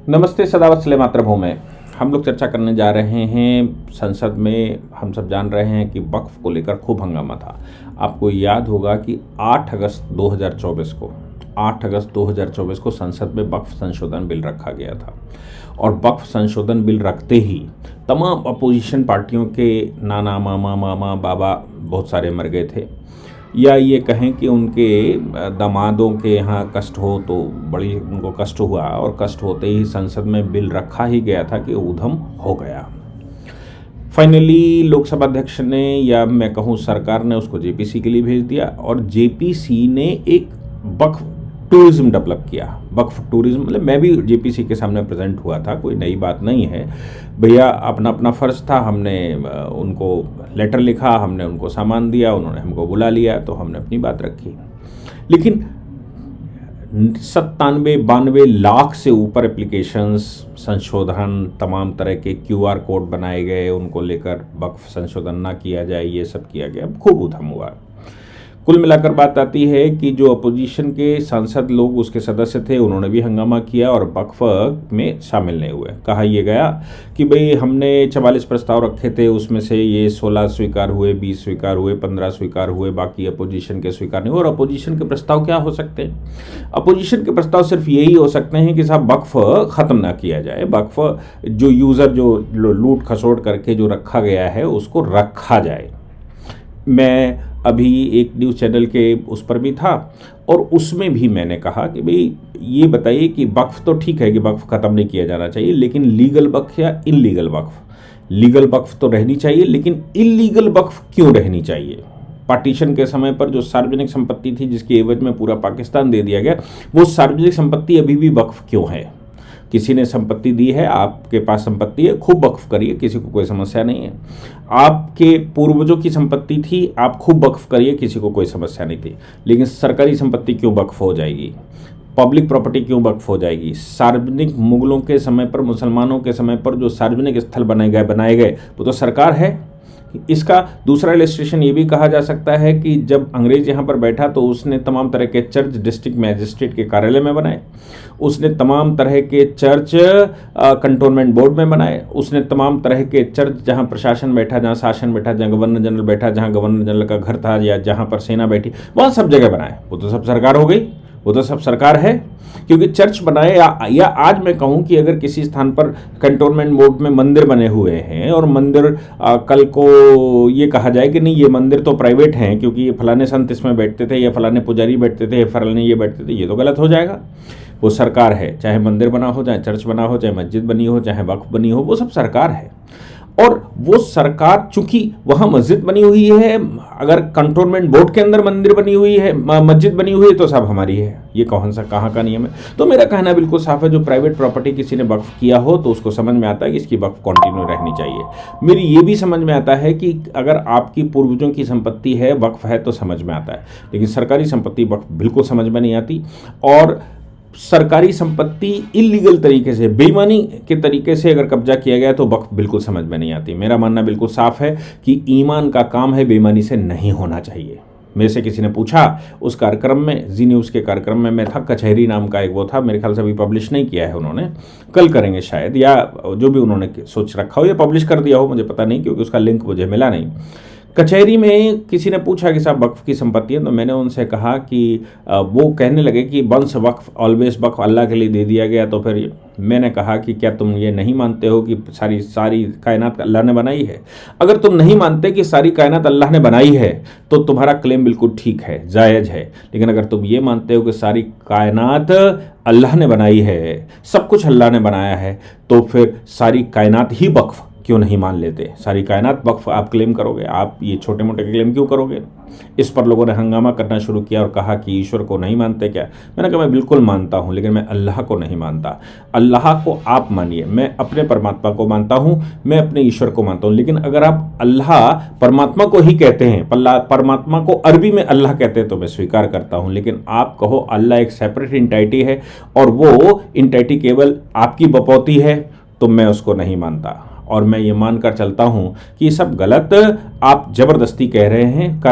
नमस्ते, सदावत सले मातृभूमि। हम लोग चर्चा करने जा रहे हैं संसद में। हम सब जान रहे हैं कि वक्फ को लेकर खूब हंगामा था। आपको याद होगा कि 8 अगस्त 2024 को संसद में वक्फ संशोधन बिल रखा गया था और वक्फ संशोधन बिल रखते ही तमाम अपोजिशन पार्टियों के नाना, मामा, मामा, बाबा बहुत सारे मर गए थे, या ये कहें कि उनके दामादों के यहाँ कष्ट हो तो बड़ी उनको कष्ट हुआ और कष्ट होते ही संसद में बिल रखा ही गया था कि ऊधम हो गया। फाइनली लोकसभा अध्यक्ष ने, या मैं कहूँ सरकार ने, उसको जेपीसी के लिए भेज दिया और जेपीसी ने एक वक्फ टूरिज्म डेवलप किया। वक्फ टूरिज्म मतलब मैं भी जेपीसी के सामने प्रेजेंट हुआ था, कोई नई बात नहीं है भैया, अपना अपना फ़र्ज़ था। हमने उनको लेटर लिखा, हमने उनको सामान दिया, उन्होंने हमको बुला लिया तो हमने अपनी बात रखी। लेकिन 97-92 लाख से ऊपर एप्लीकेशंस, संशोधन, तमाम तरह के QR कोड बनाए गए, उनको लेकर वक्फ संशोधन ना किया जाए, ये सब किया गया, खूब उधम हुआ। कुल मिलाकर बात आती है कि जो अपोजिशन के सांसद लोग, उसके सदस्य थे, उन्होंने भी हंगामा किया और वक्फ में शामिल नहीं हुए। कहा यह गया कि भाई हमने 44 प्रस्ताव रखे थे, उसमें से ये 16 स्वीकार हुए, 20 स्वीकार हुए, 15 स्वीकार हुए, बाकी अपोजिशन के स्वीकार नहीं हुए। और अपोजिशन के प्रस्ताव क्या हो सकते हैं? अपोजिशन के प्रस्ताव सिर्फ यही हो सकते हैं कि साहब वक्फ ख़त्म ना किया जाए, वक्फ जो यूज़र जो लूट खसोट करके जो रखा गया है उसको रखा जाए। मैं अभी एक न्यूज़ चैनल के उस पर भी था और उसमें भी मैंने कहा कि भाई ये बताइए कि वक्फ तो ठीक है कि वक्फ ख़त्म नहीं किया जाना चाहिए, लेकिन लीगल वक्फ या इल्लीगल वक्फ, लीगल वक्फ तो रहनी चाहिए, लेकिन इल्लीगल वक्फ क्यों रहनी चाहिए? पार्टीशन के समय पर जो सार्वजनिक संपत्ति थी जिसके एवज में पूरा पाकिस्तान दे दिया गया, वो सार्वजनिक संपत्ति अभी भी वक्फ क्यों है? किसी ने संपत्ति दी है, आपके पास संपत्ति है, खूब वक्फ करिए, किसी को कोई समस्या नहीं है। आपके पूर्वजों की संपत्ति थी, आप खूब वक्फ करिए, किसी को कोई समस्या नहीं थी। लेकिन सरकारी संपत्ति क्यों वक्फ हो जाएगी? पब्लिक प्रॉपर्टी क्यों वक्फ हो जाएगी? सार्वजनिक, मुगलों के समय पर, मुसलमानों के समय पर जो सार्वजनिक स्थल बनाए गए वो तो सरकार है। इसका दूसरा इलस्ट्रेशन ये भी कहा जा सकता है कि जब अंग्रेज यहाँ पर बैठा तो उसने तमाम तरह के चर्च डिस्ट्रिक्ट मैजिस्ट्रेट के कार्यालय में बनाए, उसने तमाम तरह के चर्च कंटोनमेंट बोर्ड में बनाए, उसने तमाम तरह के चर्च जहाँ प्रशासन बैठा, जहाँ शासन बैठा, जहाँ गवर्नर जनरल बैठा, जहाँ गवर्नर जनरल का घर था या जहाँ पर सेना बैठी, वहाँ सब जगह बनाए। वो तो सब सरकार हो गई, वो तो सब सरकार है। क्योंकि चर्च बनाए या आज मैं कहूँ कि अगर किसी स्थान पर कंटोनमेंट बोर्ड में मंदिर बने हुए हैं और मंदिर कल को ये कहा जाए कि नहीं ये मंदिर तो प्राइवेट हैं क्योंकि ये फलाने संत इसमें बैठते थे या फलाने पुजारी बैठते थे, फलाने ये बैठते थे, ये तो गलत हो जाएगा। वो सरकार है, चाहे मंदिर बना हो, चाहे चर्च बना हो, चाहे मस्जिद बनी हो, चाहे वक्फ बनी हो, वो सब सरकार है। और वो सरकार, चूंकि वहाँ मस्जिद बनी हुई है, अगर कंटोनमेंट बोर्ड के अंदर मंदिर बनी हुई है, मस्जिद बनी हुई है, तो सब हमारी है। ये कौन सा कहाँ का नियम है? तो मेरा कहना बिल्कुल साफ है, जो प्राइवेट प्रॉपर्टी किसी ने वक्फ किया हो तो उसको समझ में आता है कि इसकी वक्फ कंटिन्यू रहनी चाहिए। मेरी ये भी समझ में आता है कि अगर आपकी पूर्वजों की संपत्ति है, वक्फ है, तो समझ में आता है, लेकिन सरकारी संपत्ति वक्फ बिल्कुल समझ में नहीं आती। और सरकारी संपत्ति इल्लीगल तरीके से, बेईमानी के तरीके से अगर कब्जा किया गया तो वक्फ बिल्कुल समझ में नहीं आती। मेरा मानना बिल्कुल साफ है कि ईमान का काम है, बेईमानी से नहीं होना चाहिए। मेरे से किसी ने पूछा उस कार्यक्रम में, जी न्यूज़ के कार्यक्रम में मैं था, कचहरी नाम का एक वो था, मेरे ख्याल से अभी पब्लिश नहीं किया है उन्होंने, कल करेंगे शायद, या जो भी उन्होंने सोच रखा हो या पब्लिश कर दिया हो, मुझे पता नहीं, क्योंकि उसका लिंक मुझे मिला नहीं। कचहरी में किसी ने पूछा कि साहब वक्फ की संपत्ति है, तो मैंने उनसे कहा कि वो कहने लगे कि वंस वक्फ ऑलवेज वक्फ, अल्लाह के लिए दे दिया गया। तो फिर मैंने कहा कि क्या तुम ये नहीं मानते हो कि सारी कायनात अल्लाह ने बनाई है? अगर तुम नहीं मानते कि सारी कायनात अल्लाह ने बनाई है तो तुम्हारा क्लेम बिल्कुल ठीक है, जायज़ है। लेकिन अगर तुम ये मानते हो कि सारी कायनात अल्लाह ने बनाई है, सब कुछ अल्लाह ने बनाया है, तो फिर सारी कायनात ही वक्फ क्यों नहीं मान लेते? सारी कायनात वक्फ आप क्लेम करोगे, आप ये छोटे मोटे क्लेम क्यों करोगे? इस पर लोगों ने हंगामा करना शुरू किया और कहा कि ईश्वर को नहीं मानते क्या? मैंने कहा मैं बिल्कुल मानता हूँ, लेकिन मैं अल्लाह को नहीं मानता। अल्लाह को आप मानिए, मैं अपने परमात्मा को मानता हूँ, मैं अपने ईश्वर को मानता हूँ। लेकिन अगर आप अल्लाह परमात्मा को ही कहते हैं, परमात्मा को अरबी में अल्लाह कहते हैं, तो मैं स्वीकार करता हूँ। लेकिन आप कहो अल्लाह एक सेपरेट इंटाइटी है और वो इंटाइटी केवल आपकी बपौती है, तो मैं उसको नहीं मानता। और मैं ये मानकर चलता हूँ कि ये सब गलत आप ज़बरदस्ती कर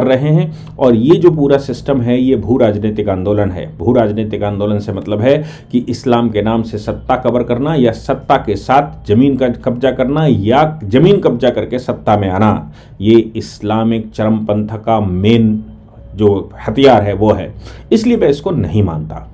रहे हैं और ये जो पूरा सिस्टम है ये भू राजनीतिक आंदोलन है। भू राजनीतिक आंदोलन से मतलब है कि इस्लाम के नाम से सत्ता कवर करना या सत्ता के साथ ज़मीन का कब्जा करना या ज़मीन कब्जा करके सत्ता में आना, ये इस्लामिक चरमपंथ का मेन जो हथियार है वो है। इसलिए मैं इसको नहीं मानता।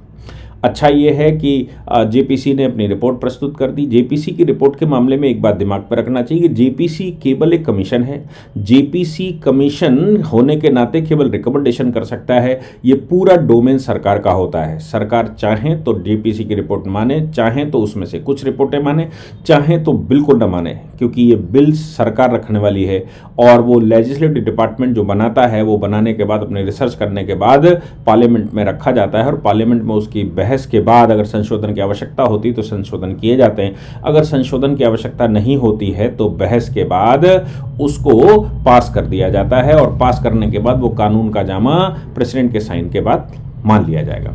अच्छा ये है कि जेपीसी ने अपनी रिपोर्ट प्रस्तुत कर दी। जेपीसी की रिपोर्ट के मामले में एक बात दिमाग पर रखना चाहिए कि जेपीसी केवल एक कमीशन है। जेपीसी कमीशन होने के नाते केवल रिकमेंडेशन कर सकता है। ये पूरा डोमेन सरकार का होता है। सरकार चाहे तो जेपीसी की रिपोर्ट माने, चाहे तो उसमें से कुछ रिपोर्टें माने, चाहे तो बिल्कुल न माने, क्योंकि ये बिल सरकार रखने वाली है और वो लेजिस्लेटिव डिपार्टमेंट जो बनाता है वो बनाने के बाद अपने रिसर्च करने के बाद पार्लियामेंट में रखा जाता है और पार्लियामेंट में उसकी बहस के बाद अगर संशोधन की आवश्यकता होती तो संशोधन किए जाते हैं। अगर संशोधन की आवश्यकता नहीं होती है तो बहस के बाद उसको पास कर दिया जाता है और पास करने के बाद वो कानून का जामा प्रेसिडेंट के साइन के बाद मान लिया जाएगा।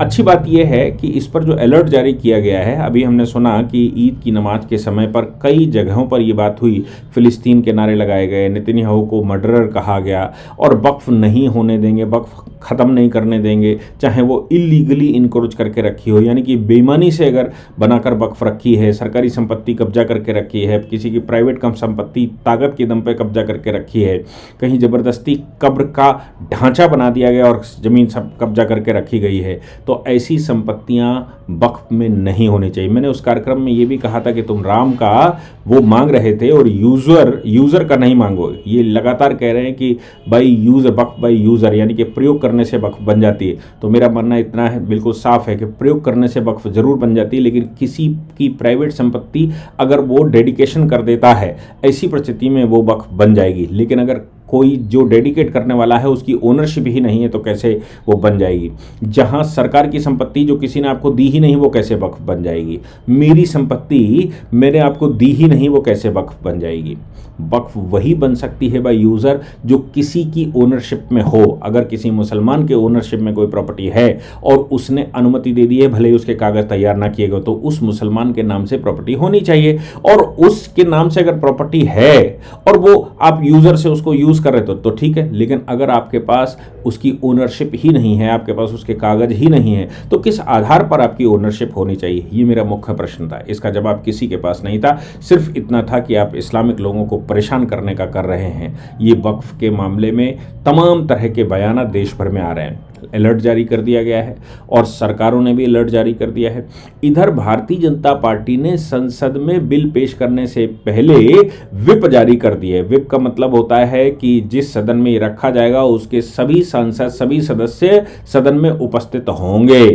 अच्छी बात यह है कि इस पर जो अलर्ट जारी किया गया है, अभी हमने सुना कि ईद की नमाज के समय पर कई जगहों पर यह बात हुई, फिलिस्तीन के नारे लगाए गए, नेतन्याहू को मर्डरर कहा गया और वक्फ नहीं होने देंगे, वक्फ ख़त्म नहीं करने देंगे, चाहे वो इलीगली इनक्रोच करके रखी हो, यानी कि बेईमानी से अगर बनाकर वक्फ रखी है, सरकारी संपत्ति कब्जा करके रखी है, किसी की प्राइवेट कम संपत्ति ताकत के दम पे कब्जा करके रखी है, कहीं ज़बरदस्ती कब्र का ढांचा बना दिया गया और ज़मीन सब कब्जा करके रखी गई है, तो ऐसी संपत्तियां वक्फ में नहीं होनी चाहिए। मैंने उस कार्यक्रम में ये भी कहा था कि तुम राम का वो मांग रहे थे और यूज़र का नहीं मांगो। ये लगातार कह रहे हैं कि by user, Waqf by user, यानी कि प्रयोग करने से वक्फ बन जाती है। तो मेरा मानना इतना है, बिल्कुल साफ है कि प्रयोग करने से वक्फ जरूर बन जाती है, लेकिन किसी की प्राइवेट संपत्ति अगर वो डेडिकेशन कर देता है, ऐसी परिस्थिति में वो वक्फ बन जाएगी। लेकिन अगर कोई जो डेडिकेट करने वाला है उसकी ओनरशिप ही नहीं है तो कैसे वो बन जाएगी। जहां सरकार की संपत्ति जो किसी ने आपको दी ही नहीं वो कैसे वक्फ बन जाएगी। मेरी संपत्ति मैंने आपको दी ही नहीं वो कैसे वक्फ बन जाएगी। वक्फ वही बन सकती है बाय यूज़र जो किसी की ओनरशिप में हो। अगर किसी मुसलमान के ओनरशिप में कोई प्रॉपर्टी है और उसने अनुमति दे दी है, भले ही उसके कागज़ तैयार ना किए गए, तो उस मुसलमान के नाम से प्रॉपर्टी होनी चाहिए। और उसके नाम से अगर प्रॉपर्टी है और वो आप यूज़र से उसको यूज़ कर रहे तो ठीक है, लेकिन अगर आपके पास उसकी ओनरशिप ही नहीं है, आपके पास उसके कागज़ ही नहीं है, तो किस आधार पर आपकी ओनरशिप होनी चाहिए? ये मेरा मुख्य प्रश्न था। इसका जवाब किसी के पास नहीं था। सिर्फ इतना था कि आप इस्लामिक लोगों को परेशान करने का कर रहे हैं। ये वक्फ के मामले में तमाम तरह के बयान देश भर में आ रहे हैं। अलर्ट जारी कर दिया गया है और सरकारों ने भी अलर्ट जारी कर दिया है। इधर भारतीय जनता पार्टी ने संसद में बिल पेश करने से पहले व्हिप जारी कर दिए। व्हिप का मतलब होता है कि जिस सदन में ये रखा जाएगा उसके सभी सांसद, सभी सदस्य सदन में उपस्थित होंगे।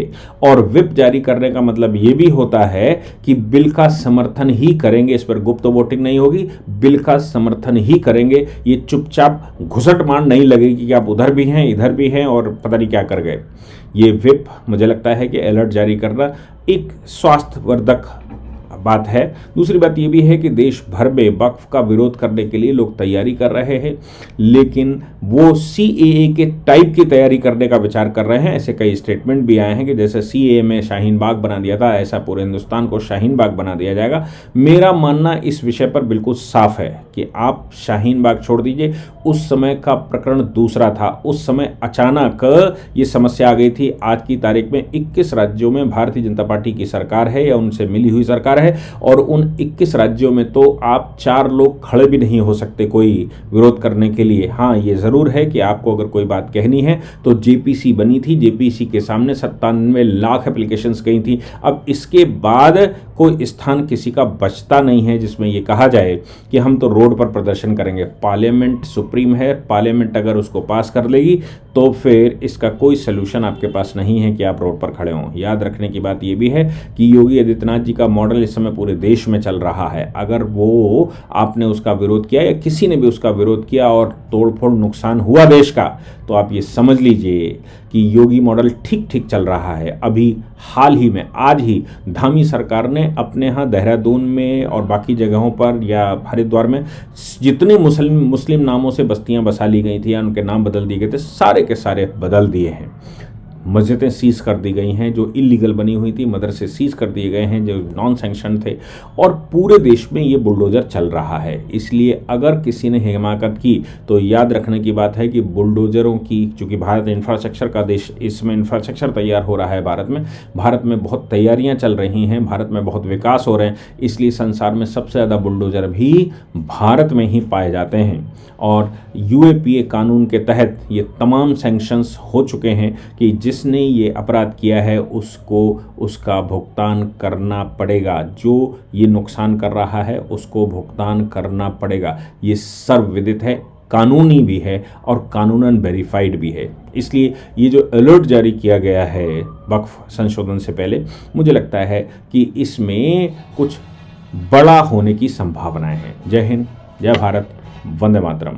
और व्हिप जारी करने का मतलब ये भी होता है कि बिल का समर्थन ही करेंगे। इस पर गुप्त वोटिंग नहीं होगी, बिल का समर्थन ही करेंगे। ये चुपचाप घुसट मार नहीं लगेगी कि आप उधर भी हैं इधर भी हैं और पता नहीं क्या कर गए। ये व्हिप मुझे लगता है कि अलर्ट जारी करना एक स्वास्थ्यवर्धक बात है। दूसरी बात ये भी है कि देश भर में वक्फ का विरोध करने के लिए लोग तैयारी कर रहे हैं, लेकिन वो सीएए के टाइप की तैयारी करने का विचार कर रहे हैं। ऐसे कई स्टेटमेंट भी आए हैं कि जैसे सीएए में शाहीन बाग बना दिया था, ऐसा पूरे हिंदुस्तान को शाहीन बाग बना दिया जाएगा। मेरा मानना इस विषय पर बिल्कुल साफ है कि आप शाहीन बाग छोड़ दीजिए, उस समय का प्रकरण दूसरा था। उस समय अचानक ये समस्या आ गई थी। आज की तारीख में 21 राज्यों में भारतीय जनता पार्टी की सरकार है या उनसे मिली हुई सरकार है, और उन 21 राज्यों में तो आप 4 लोग खड़े भी नहीं हो सकते कोई विरोध करने के लिए। हाँ, ये ज़रूर है कि आपको अगर कोई बात कहनी है तो जेपीसी बनी थी, जेपीसी के सामने 97 लाख एप्लीकेशंस गई थी। अब इसके बाद कोई स्थान किसी का बचता नहीं है जिसमें ये कहा जाए कि हम तो रोड पर प्रदर्शन करेंगे। पार्लियामेंट सुप्रीम है, पार्लियामेंट अगर उसको पास कर लेगी तो फिर इसका कोई सलूशन आपके पास नहीं है कि आप रोड पर खड़े हों। याद रखने की बात यह भी है कि योगी आदित्यनाथ जी का मॉडल इस समय पूरे देश में चल रहा है। अगर वो आपने उसका विरोध किया या किसी ने भी उसका विरोध किया और तोड़फोड़ नुकसान हुआ देश का, तो आप ये समझ लीजिए कि योगी मॉडल ठीक ठीक चल रहा है। अभी हाल ही में आज ही धामी सरकार ने अपने यहाँ देहरादून में और बाकी जगहों पर या हरिद्वार में जितने मुस्लिम नामों से बस्तियां बसा ली गई थी या उनके नाम बदल दिए गए थे, सारे के सारे बदल दिए हैं। मस्जिदें सीज़ कर दी गई हैं, जो इलीगल बनी हुई थी, मदरसे सीज़ कर दिए गए हैं जो नॉन सैंक्शन थे, और पूरे देश में ये बुलडोज़र चल रहा है। इसलिए अगर किसी ने हिमाकत की तो याद रखने की बात है कि बुलडोज़रों की, चूँकि भारत इंफ्रास्ट्रक्चर का देश, इसमें इंफ्रास्ट्रक्चर तैयार हो रहा है भारत में बहुत तैयारियाँ चल रही हैं, भारत में बहुत विकास हो रहे हैं, इसलिए संसार में सबसे ज़्यादा बुलडोज़र भी भारत में ही पाए जाते हैं। और यूएपीए कानून के तहत ये तमाम सैंक्शंस हो चुके हैं कि जिसने ये अपराध किया है उसको उसका भुगतान करना पड़ेगा, जो ये नुकसान कर रहा है उसको भुगतान करना पड़ेगा। ये सर्वविदित है, कानूनी भी है और कानूनन वेरीफाइड भी है। इसलिए ये जो अलर्ट जारी किया गया है वक्फ संशोधन से पहले, मुझे लगता है कि इसमें कुछ बड़ा होने की संभावनाएं हैं। जय हिंद, जय भारत, वंदे मातरम।